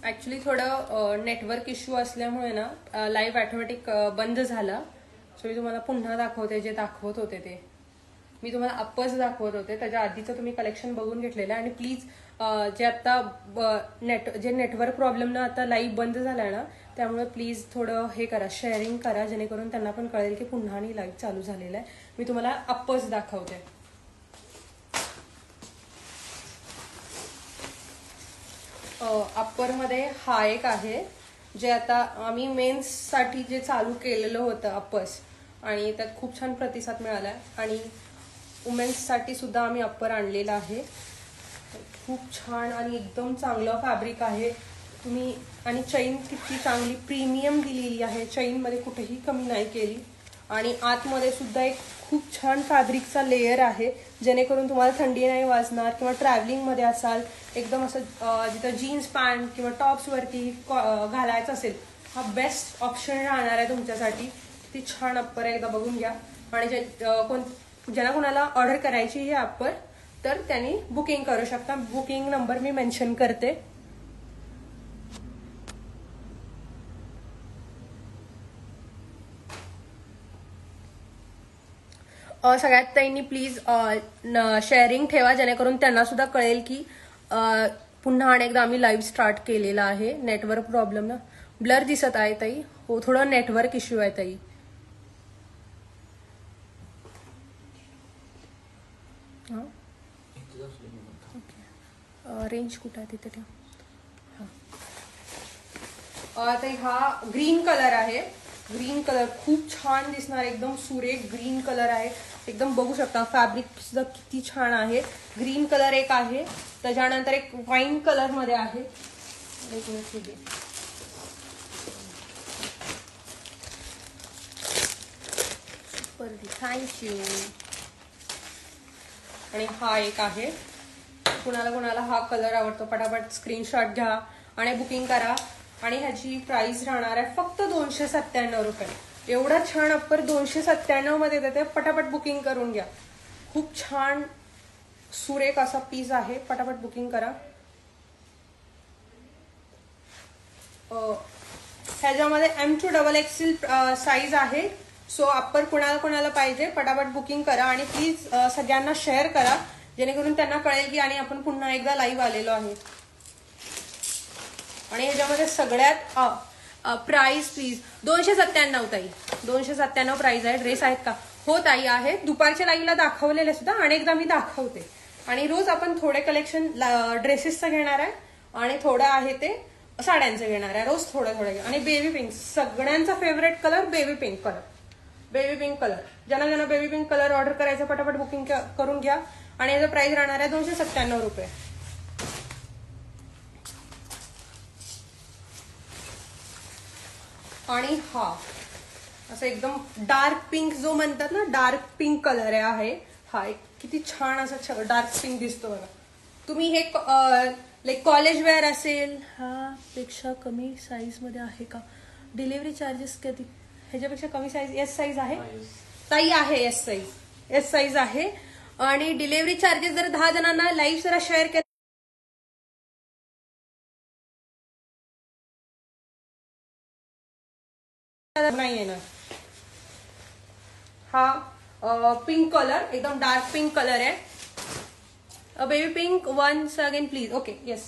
Actually थोडं network issue असल्यामुळे ना लाईव्ह ऑटोमॅटिक बंद झाला. सो मी तुम्हाला पुन्हा दाखवते. जे दाखवत होते ते मी तुम्हाला अप्पर्स दाखवत होते, त्याच्या आधीचं तुम्ही कलेक्शन बघून घेतलेलं आहे. आणि प्लीज जे आता जे नेटवर्क प्रॉब्लेम ना आता लाईव्ह बंद झालाय ना, त्यामुळे प्लीज थोडं हे करा, शेअरिंग करा, जेणेकरून त्यांना पण कळेल की पुन्हा लाईव्ह चालू झालेलं आहे. मी तुम्हाला अप्पर्स दाखवते. अप्परमध्ये हा एक आहे, जे आता आम्ही मेन्ससाठी जे चालू केलेलं होतं अप्पर्स, आणि त्यात खूप छान प्रतिसाद मिळाला. आणि वुमेन्ससाठी सुद्धा आम्ही अप्पर आणलेला आहे. खूप छान आणि एकदम चांगलं फॅब्रिक आहे. तुम्ही आणि चैन किती चांगली प्रीमियम दिलेली आहे, चैनमध्ये कुठेही कमी नाही केली. आणि आतमध्ये सुद्धा एक खूप छान फॅब्रिकचा लेयर आहे, जेणेकरून तुम्हाला थंडी नाही वाजणार. किंवा ट्रॅव्हलिंगमध्ये असाल, एकदम असं जिथं जीन्स पॅन्ट किंवा टॉप्सवरती घालायचं असेल, हा बेस्ट ऑप्शन राहणार आहे तुमच्यासाठी. किती छान अप्पर आहे, एकदा बघून घ्या. आणि ज्यांना कोणाला ऑर्डर करायची ही अप्पर, तर त्यांनी बुकिंग करू शकता. बुकिंग नंबर मी मेन्शन करते. सगळ्यात त्यांनी प्लीज शेअरिंग ठेवा, जेणेकरून त्यांना सुद्धा कळेल की पुन्हा अनेकदा आम्ही लाईव्ह स्टार्ट केलेला आहे. नेटवर्क प्रॉब्लेम ना, ब्लर दिसत आहे ताई. हो, थोडं नेटवर्क इश्यू आहे ताई. रेंज कुठं आहे तिथे ठेवा. ताई हा ग्रीन कलर आहे. ग्रीन कलर खूप छान दिसणार, एकदम सुरेख ग्रीन कलर आहे. एकदम बघू शकता फॅब्रिक सुद्धा किती छान आहे. ग्रीन कलर एक आहे, त्याच्यानंतर एक वाईन कलर मध्ये आहे. थँक्यू. आणि हा एक आहे. कुणाला हा कलर आवडतो, पटापट स्क्रीनशॉट घ्या आणि बुकिंग करा. आणि ह्याची प्राइस राहणार आहे फक्त 297 रुपये. एवढा छान अप्पर 297 मध्ये देते. पटापट बुकिंग करून घ्या. खूप छान सुरेख असा पीस आहे, पटापट बुकिंग करा. ह्याच्यामध्ये M2XXL साईज आहे. सो अप्पर कोणाला पाहिजे, पटापट बुकिंग करा. आणि प्लीज सगळ्यांना शेअर करा, जेणेकरून त्यांना कळेल की आणि आपण पुन्हा एकदा लाईव्ह आलेलो आहे. आणि ह्याच्यामध्ये सगळ्यात प्राइस प्लीज 297 ताई. 297 प्राइस आहे. ड्रेस आहेत का? हो ताई आहेत. दुपारच्या लाईव्हला दाखवलेले सुद्धा अनेकदा मी दाखवते. आणि रोज आपण थोडे कलेक्शन ड्रेसेसचं घेणार आहे आणि थोडं आहे ते साड्यांचं घेणार आहे. रोज थोडं. आणि बेबी पिंक, सगळ्यांचा favourite colour baby pink colour. Baby pink colour, ज्यांना बेबी पिंक कलर ऑर्डर करायचं पटापट बुकिंग करून घ्या. आणि याचा प्राइस राहणार आहे 297 रुपये. आणि हा असं एकदम डार्क पिंक जो म्हणतात ना, डार्क पिंक कलर आहे हा. एक किती छान असा डार्क पिंक दिसतो बघा. तुम्ही हे लाईक कॉलेज वेअर असेल, हा पेक्षा कमी साईज मध्ये आहे का? डिलिव्हरी चार्जेस कधी? ह्याच्यापेक्षा कमी साईज एस साईज आहे ताई? आहे एस साईज आहे. आणि डिलिव्हरी चार्जेस जर 10 जणांना लाईव्ह जरा शेअर केलं नाही येणार. हा पिंक कलर, एकदम डार्क पिंक कलर आहे. Baby pink once again please. Okay, yes.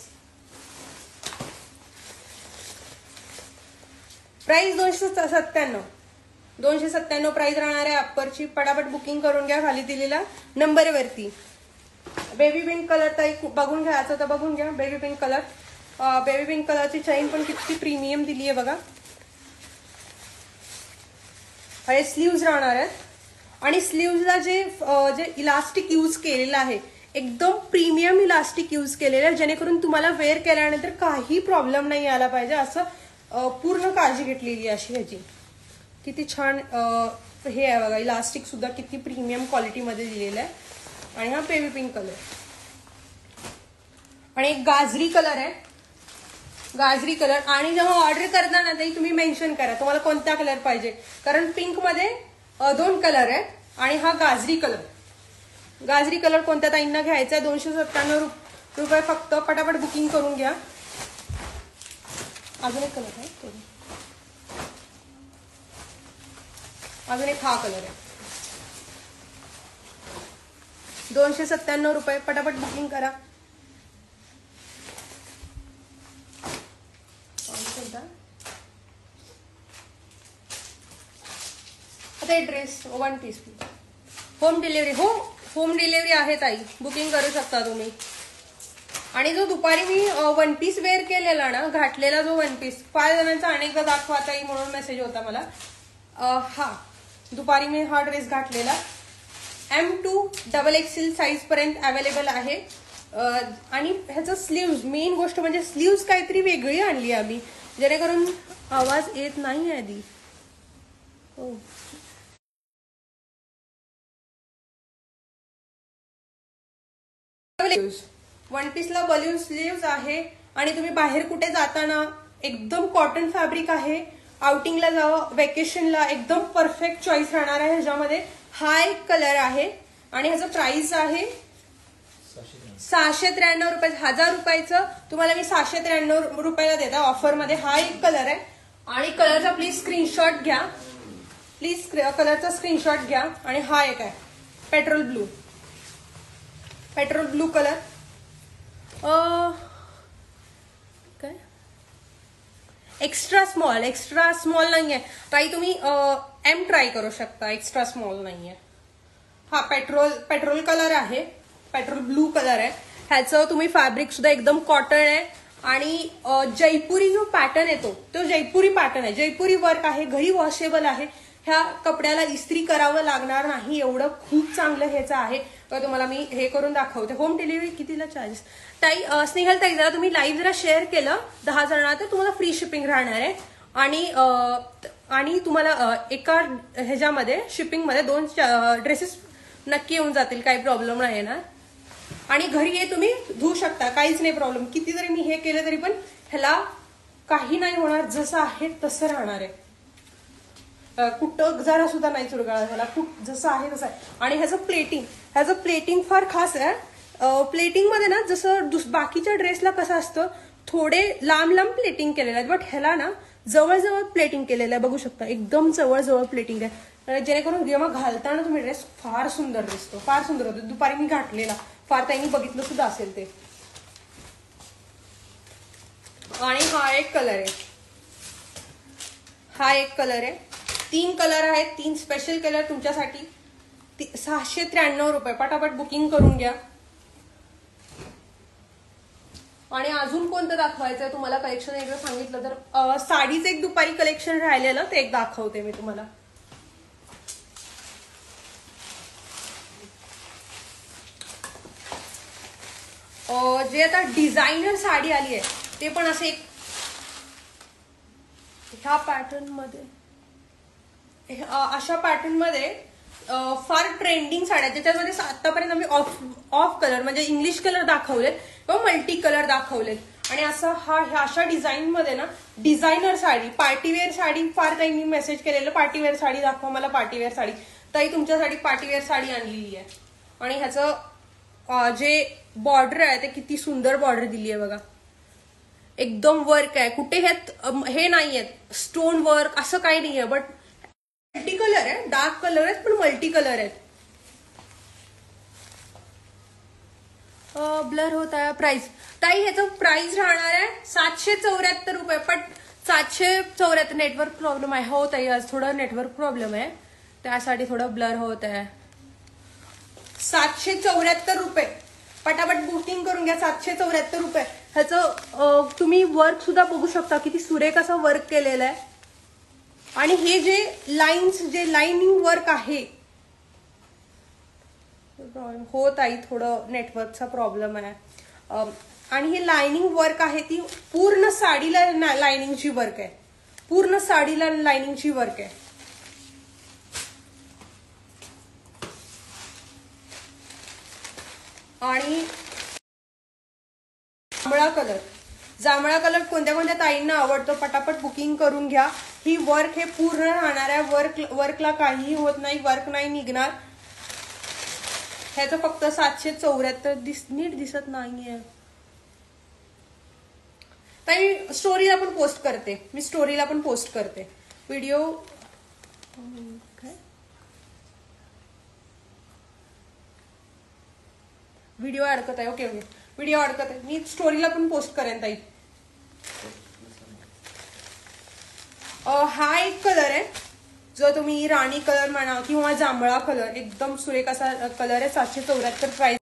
Price 297 price राहणार आहे अप्परची. पटापट बुकिंग करून घ्या खाली दिलेला नंबरवरती. बेबी पिंक कलर ताई बघून घ्यायचं तर बघून घ्या. Baby pink colour, baby pink कलरची चैन पण किती प्रीमियम दिली आहे बघा. हे स्लीव्ज राहणार आहेत. आणि स्लीव्जला जे इलास्टिक यूज केलेलं आहे, एकदम प्रीमियम इलास्टिक यूज केलेलं आहे, जेणेकरून तुम्हाला वेअर केल्यानंतर काही प्रॉब्लेम नाही आला पाहिजे, असं पूर्ण काळजी घेतलेली अशी ह्याची. किती छान हे आहे बघा. इलास्टिक सुद्धा किती प्रीमियम क्वालिटीमध्ये दिलेलं आहे. आणि हा बेबी पिंक कलर आणि एक गाजरी कलर आहे. गाजरी कलर. आणि जेव्हा ऑर्डर करताना तरी तुम्ही मेन्शन करा तुम्हाला कोणता कलर पाहिजे, कारण पिंक मध्ये 2 कलर आहेत आणि हा गाजरी कलर. गाजरी कलर कोणत्या ताईंना घ्यायचा आहे 297 रुपये फक्त. पटापट बुकिंग करून घ्या. अजून एक कलर आहे, अजून एक हा कलर आहे. 297 रुपये. पटापट बुकिंग करा. आता ड्रेस 1 पीस होम डिलिव्हरी. हो, होम डिलिव्हरी आहे ताई, बुकिंग करू शकता तुम्ही. आणि जो दुपारी मी 1 पीस वेअर केलेला ना, घातलेला जो 1 पीस, 5 जणांचा अनेकदा दाखवा ताई म्हणून मेसेज होता मला. हा दुपारी मी हा ड्रेस घातलेला M2 XXL साईज पर्यंत अवेलेबल आहे. आणि ह्याचं स्लीव्ज, मेन गोष्ट म्हणजे स्लीव्ज काहीतरी वेगळी आणली आम्ही, जेणेकरून आवाज येत नाही आधी. हो, वन पीसला बलून स्लीव्ज आहे. आणि तुम्ही बाहेर कुठे जाताना एकदम कॉटन फॅब्रिक आहे, आउटिंगला जावं, वेकेशनला एकदम परफेक्ट चॉईस राहणार आहे. ह्याच्यामध्ये हा एक कलर आहे आणि ह्याचं प्राइस आहे 693 रुपये. 1000 रुपयाचं तुम्हाला मी 693 रुपयाला देता ऑफरमध्ये. हा एक कलर आहे आणि कलरचा प्लीज स्क्रीनशॉट घ्या, प्लीज कलरचा स्क्रीनशॉट घ्या. आणि हा एक आहे petrol blue, petrol blue colour. काय एक्स्ट्रा स्मॉल नाहीये ताई, तुम्ही M ट्राय करू शकता, एक्स्ट्रा स्मॉल नाहीये. हा पेट्रोल कलर आहे, पेट्रोल ब्लू कलर आहे. ह्याचं तुम्ही फॅब्रिक सुद्धा एकदम कॉटन आहे. आणि जयपुरी जो पॅटर्न येतो तो जयपुरी पॅटर्न आहे, जयपुरी वर्क आहे, घरी वॉशेबल आहे. ह्या कपड्याला इस्त्री करावं लागणार नाही, एवढं खूप चांगलं ह्याचं आहे. तर तुम्हाला मी हे करून दाखवते. होम डिलिव्हरी कितीला चार्जेस ताई? स्नेहल ताई, जरा तुम्ही लाईव्ह जरा शेअर केलं 10 जणांना तर तुम्हाला फ्री शिपिंग राहणार आहे. आणि तुम्हाला एका ह्याच्यामध्ये शिपिंगमध्ये 2 ड्रेसेस नक्की येऊन जातील, काही प्रॉब्लेम नाही येणार. आणि घरी हे तुम्ही धुवू शकता, काहीच नाही प्रॉब्लेम. किती जरी मी हे केलं तरी पण ह्याला काही नाही होणार, जसं आहे तसं राहणार आहे. कुठं जरा सुद्धा नाही चुरगाळा झाला, जसं आहे तसं आहे. आणि ह्याचं प्लेटिंग फार खास आहे. प्लेटिंग मध्ये ना जसं बाकीच्या ड्रेसला कसं असतं थोडे लांब प्लेटिंग केलेलं आहे, बट ह्याला ना जवळ प्लेटिंग केलेलं आहे. बघू शकता एकदम जवळ प्लेटिंग आहे, जेणेकरून जेव्हा घालताना तुम्ही ड्रेस फार सुंदर दिसतो, फार सुंदर होतो. दुपारी मी घातलेला, फार त्यांनी बघितलं सुद्धा असेल ते. आणि हा एक कलर आहे, हा एक कलर आहे. 3 कलर आहेत, 3 स्पेशल कलर तुमच्यासाठी. 693 रुपये. पटापट बुकिंग करून घ्या. आणि अजून कोणतं दाखवायचंय तुम्हाला कलेक्शन एकदा सांगितलं तर साडीचं एक दुपारी कलेक्शन राहिलेलं ते एक दाखवते मी तुम्हाला. जे आता डिझायनर साडी आली आहे ते पण असे एक ह्या पॅटर्न मध्ये, अशा पॅटर्न मध्ये फार ट्रेंडिंग साड्या, ज्याच्यामध्ये आतापर्यंत आम्ही ऑफ कलर म्हणजे इंग्लिश कलर दाखवलेत किंवा मल्टी कलर पाठवलेत. आणि असं अशा डिझाईन मध्ये ना डिझायनर साडी, पार्टीवेअर साडी, फार काही मेसेज केलेलं पार्टीवेअर साडी दाखवा मला, पार्टीवेअर साडी. ताई तुमच्यासाठी पार्टीवेअर साडी आणलेली आहे. आणि ह्याचं जे बॉर्डर आहे ते किती सुंदर बॉर्डर दिली आहे बघा, एकदम वर्क आहे. कुठे हे नाहीयेत स्टोन वर्क असं काही नाहीये, बट मल्टी कलर आहे, डार्क कलर आहेत पण मल्टी कलर आहेत. ब्लर होत आहे. प्राइस ताई ह्याचं प्राइस राहणार आहे 774 रुपये. पण 774 नेटवर्क प्रॉब्लेम आहे. हो ताई आज थोडं नेटवर्क प्रॉब्लेम आहे त्यासाठी थोडं ब्लर होत आहे. 774 रुपये. पटापट बुकिंग करून घ्या. 774 रुपये. ह्याचं तुम्ही वर्क सुद्धा बघू शकता किती सुरेख असं वर्क केलेलं आहे. आणि हे जे लाईन्स, जे लाईनिंग वर्क आहे, हो ताई थोडं नेटवर्कचा प्रॉब्लेम आहे. आणि हे लाइनिंग वर्क आहे ती पूर्ण साडीला लाइनिंगची वर्क आहे, पूर्ण साडीला लाइनिंगची वर्क आहे. आणि जांभळा कलर, जांभळा कलर कोणत्या कोणत्या ताईंना आवडतो पटापट बुकिंग करून घ्या. ही वर्क हे पूर्ण राहणार आहे. वर्कला काहीही होत नाही, वर्क नाही निघणार. ह्याचं फक्त 774 नीट दिसत नाहीये ताई. स्टोरीला पण पोस्ट करते मी, स्टोरीला पण पोस्ट करते व्हिडिओ. व्हिडिओ अडकत आहे. ओके ओके, व्हिडिओ अडकत आहे. मी स्टोरीला पण पोस्ट करेन ताई. हा एक कलर आहे जो तुम्ही राणी कलर म्हणा किंवा जांभळा कलर, एकदम सुरेख असा कलर आहे. 774 प्राइस.